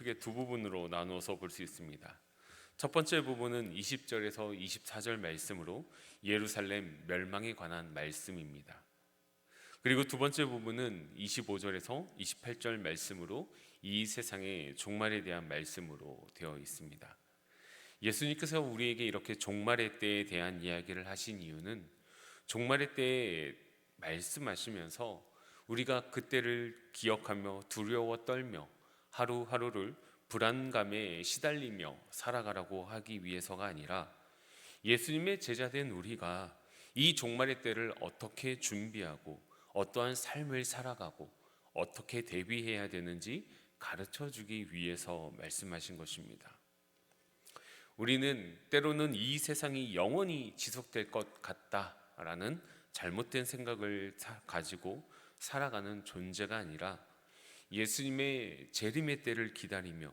크게 두 부분으로 나누어서 볼 수 있습니다. 첫 번째 부분은 20절에서 24절 말씀으로 예루살렘 멸망에 관한 말씀입니다. 그리고 두 번째 부분은 25절에서 28절 말씀으로 이 세상의 종말에 대한 말씀으로 되어 있습니다. 예수님께서 우리에게 이렇게 종말의 때에 대한 이야기를 하신 이유는 종말의 때에 말씀하시면서 우리가 그때를 기억하며 두려워 떨며 하루하루를 불안감에 시달리며 살아가라고 하기 위해서가 아니라 예수님의 제자된 우리가 이 종말의 때를 어떻게 준비하고 어떠한 삶을 살아가고 어떻게 대비해야 되는지 가르쳐 주기 위해서 말씀하신 것입니다. 우리는 때로는 이 세상이 영원히 지속될 것 같다라는 잘못된 생각을 가지고 살아가는 존재가 아니라 예수님의 재림의 때를 기다리며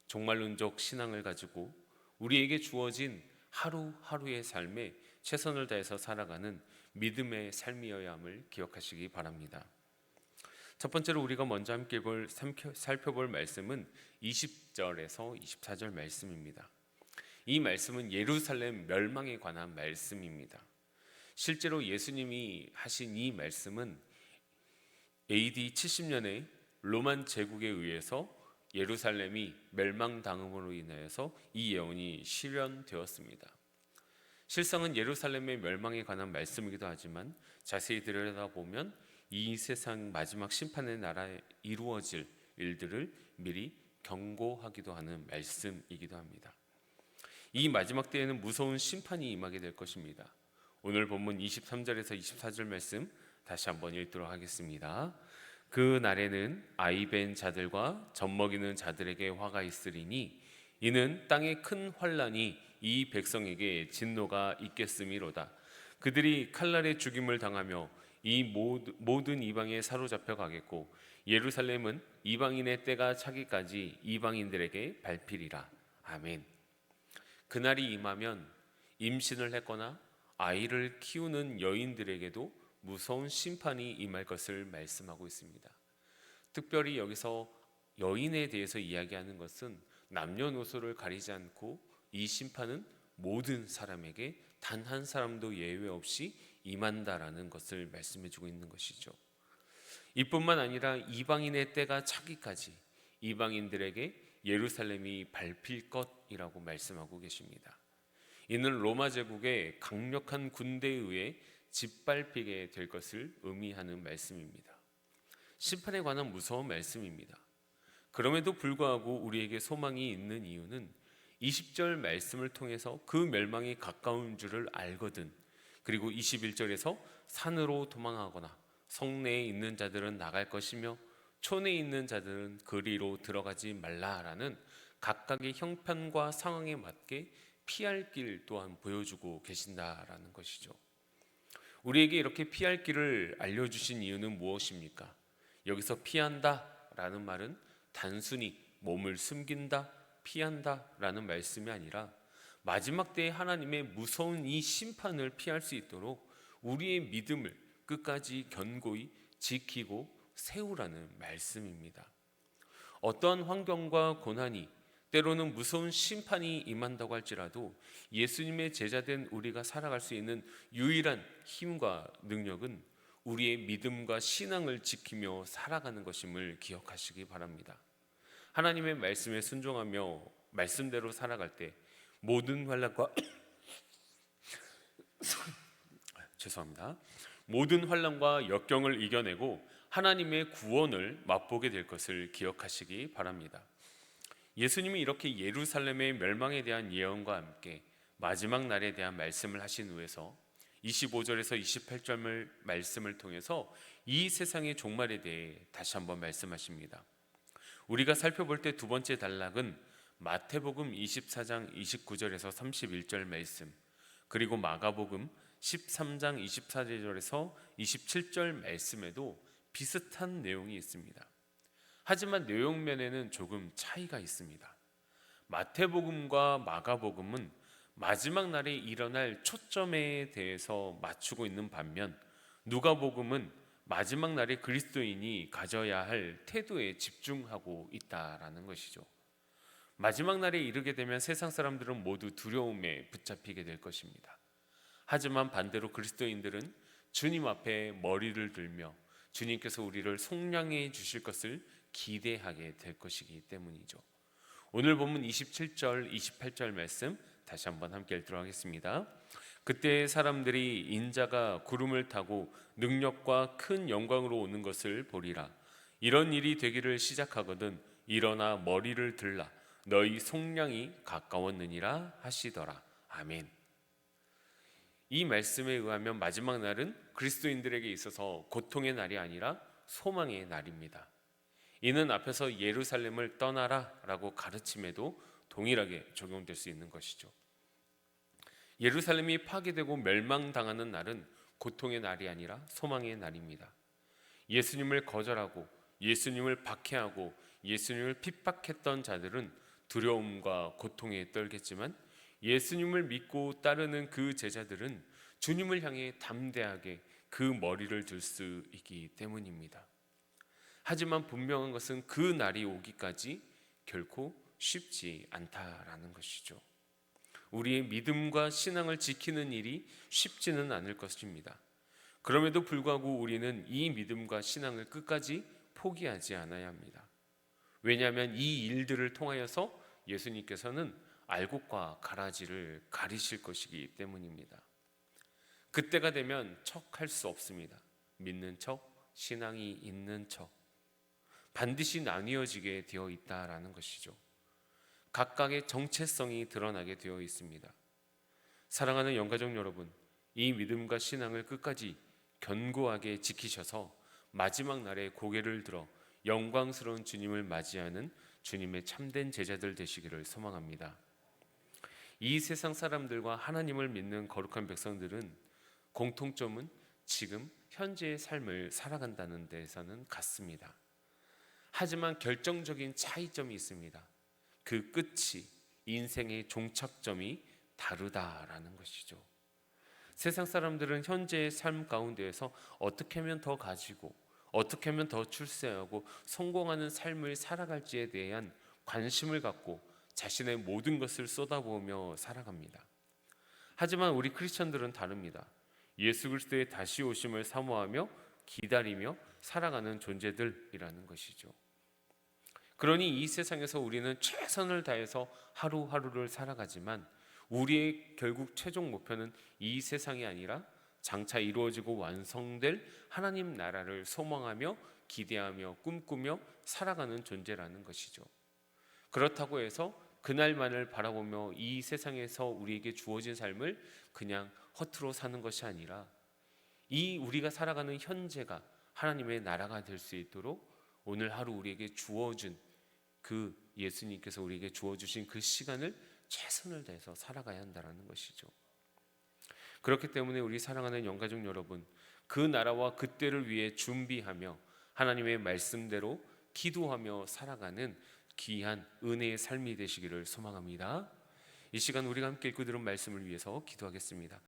종말론적 신앙을 가지고 우리에게 주어진 하루하루의 삶에 최선을 다해서 살아가는 믿음의 삶이어야 함을 기억하시기 바랍니다. 첫 번째로 우리가 먼저 함께 살펴볼 말씀은 20절에서 24절 말씀입니다. 이 말씀은 예루살렘 멸망에 관한 말씀입니다. 실제로 예수님이 하신 이 말씀은 AD 70년에 로만 제국에 의해서 예루살렘이 멸망당함으로 인하여서 이 예언이 실현되었습니다. 실상은 예루살렘의 멸망에 관한 말씀이기도 하지만 자세히 들여다보면 이 세상 마지막 심판의 나라에 이루어질 일들을 미리 경고하기도 하는 말씀이기도 합니다. 이 마지막 때에는 무서운 심판이 임하게 될 것입니다. 오늘 본문 23절에서 24절 말씀 다시 한번 읽도록 하겠습니다. 그 날에는 아이벤 자들과 젖먹이는 자들에게 화가 있으리니 이는 땅의 큰 환난이 이 백성에게 진노가 있겠음이로다. 그들이 칼날의 죽임을 당하며 이 모든 이방에 사로잡혀 가겠고 예루살렘은 이방인의 때가 차기까지 이방인들에게 밟히리라. 아멘. 그날이 임하면 임신을 했거나 아이를 키우는 여인들에게도 무서운 심판이 임할 것을 말씀하고 있습니다. 특별히 여기서 여인에 대해서 이야기하는 것은 남녀노소를 가리지 않고 이 심판은 모든 사람에게 단 한 사람도 예외 없이 임한다라는 것을 말씀해 주고 있는 것이죠. 이뿐만 아니라 이방인의 때가 차기까지 이방인들에게 예루살렘이 밟힐 것이라고 말씀하고 계십니다. 이는 로마 제국의 강력한 군대에 의해 짓밟히게 될 것을 의미하는 말씀입니다. 심판에 관한 무서운 말씀입니다. 그럼에도 불구하고 우리에게 소망이 있는 이유는 20절 말씀을 통해서 그 멸망이 가까운 줄을 알거든. 그리고 21절에서 산으로 도망하거나 성내에 있는 자들은 나갈 것이며 촌에 있는 자들은 그리로 들어가지 말라라는 각각의 형편과 상황에 맞게 피할 길 또한 보여주고 계신다라는 것이죠. 우리에게 이렇게 피할 길을 알려주신 이유는 무엇입니까? 여기서 피한다라는 말은 단순히 몸을 숨긴다, 피한다라는 말씀이 아니라 마지막 때에 하나님의 무서운 이 심판을 피할 수 있도록 우리의 믿음을 끝까지 견고히 지키고 세우라는 말씀입니다. 어떠한 환경과 고난이 때로는 무서운 심판이 임한다고 할지라도 예수님의 제자된 우리가 살아갈 수 있는 유일한 힘과 능력은 우리의 믿음과 신앙을 지키며 살아가는 것임을 기억하시기 바랍니다. 하나님의 말씀에 순종하며 말씀대로 살아갈 때 모든 환난과 죄송합니다. 모든 환난과 역경을 이겨내고 하나님의 구원을 맛보게 될 것을 기억하시기 바랍니다. 예수님이 이렇게 예루살렘의 멸망에 대한 예언과 함께 마지막 날에 대한 말씀을 하신 후에서 25절에서 28절 말씀을 통해서 이 세상의 종말에 대해 다시 한번 말씀하십니다. 우리가 살펴볼 때 두 번째 단락은 마태복음 24장 29절에서 31절 말씀, 그리고 마가복음 13장 24절에서 27절 말씀에도 비슷한 내용이 있습니다. 하지만 내용면에는 조금 차이가 있습니다. 마태복음과 마가복음은 마지막 날에 일어날 초점에 대해서 맞추고 있는 반면 누가복음은 마지막 날에 그리스도인이 가져야 할 태도에 집중하고 있다라는 것이죠. 마지막 날에 이르게 되면 세상 사람들은 모두 두려움에 붙잡히게 될 것입니다. 하지만 반대로 그리스도인들은 주님 앞에 머리를 들며 주님께서 우리를 속량해 주실 것을 기대하게 될 것이기 때문이죠. 오늘 본문 27절, 28절 말씀 다시 한번 함께 읽도록 하겠습니다. 그때 사람들이 인자가 구름을 타고 능력과 큰 영광으로 오는 것을 보리라. 이런 일이 되기를 시작하거든 일어나 머리를 들라. 너희 속량이 가까웠느니라 하시더라. 아멘. 이 말씀에 의하면 마지막 날은 그리스도인들에게 있어서 고통의 날이 아니라 소망의 날입니다. 이는 앞에서 예루살렘을 떠나라 라고 가르침에도 동일하게 적용될 수 있는 것이죠. 예루살렘이 파괴되고 멸망당하는 날은 고통의 날이 아니라 소망의 날입니다. 예수님을 거절하고 예수님을 박해하고 예수님을 핍박했던 자들은 두려움과 고통에 떨겠지만 예수님을 믿고 따르는 그 제자들은 주님을 향해 담대하게 그 머리를 들 수 있기 때문입니다. 하지만 분명한 것은 그 날이 오기까지 결코 쉽지 않다라는 것이죠. 우리의 믿음과 신앙을 지키는 일이 쉽지는 않을 것입니다. 그럼에도 불구하고 우리는 이 믿음과 신앙을 끝까지 포기하지 않아야 합니다. 왜냐하면 이 일들을 통하여서 예수님께서는 알곡과 가라지를 가리실 것이기 때문입니다. 그때가 되면 척할 수 없습니다. 믿는 척, 신앙이 있는 척 반드시 나뉘어지게 되어 있다라는 것이죠. 각각의 정체성이 드러나게 되어 있습니다. 사랑하는 영가족 여러분, 이 믿음과 신앙을 끝까지 견고하게 지키셔서 마지막 날에 고개를 들어 영광스러운 주님을 맞이하는 주님의 참된 제자들 되시기를 소망합니다. 이 세상 사람들과 하나님을 믿는 거룩한 백성들은 공통점은 지금 현재의 삶을 살아간다는 데에서는 같습니다. 하지만 결정적인 차이점이 있습니다. 그 끝이, 인생의 종착점이 다르다라는 것이죠. 세상 사람들은 현재의 삶 가운데에서 어떻게 하면 더 가지고 어떻게 하면 더 출세하고 성공하는 삶을 살아갈지에 대한 관심을 갖고 자신의 모든 것을 쏟아부으며 살아갑니다. 하지만 우리 크리스천들은 다릅니다. 예수 그리스도의 다시 오심을 사모하며 기다리며 살아가는 존재들이라는 것이죠. 그러니 이 세상에서 우리는 최선을 다해서 하루하루를 살아가지만 우리의 결국 최종 목표는 이 세상이 아니라 장차 이루어지고 완성될 하나님 나라를 소망하며 기대하며 꿈꾸며 살아가는 존재라는 것이죠. 그렇다고 해서 그날만을 바라보며 이 세상에서 우리에게 주어진 삶을 그냥 허투루 사는 것이 아니라 이 우리가 살아가는 현재가 하나님의 나라가 될 수 있도록 오늘 하루 우리에게 주어준 그 예수님께서 우리에게 주어주신 그 시간을 최선을 다해서 살아가야 한다는 것이죠. 그렇기 때문에 우리 사랑하는 영가족 여러분, 그 나라와 그 때를 위해 준비하며 하나님의 말씀대로 기도하며 살아가는 귀한 은혜의 삶이 되시기를 소망합니다. 이 시간 우리가 함께 읽고 들은 말씀을 위해서 기도하겠습니다.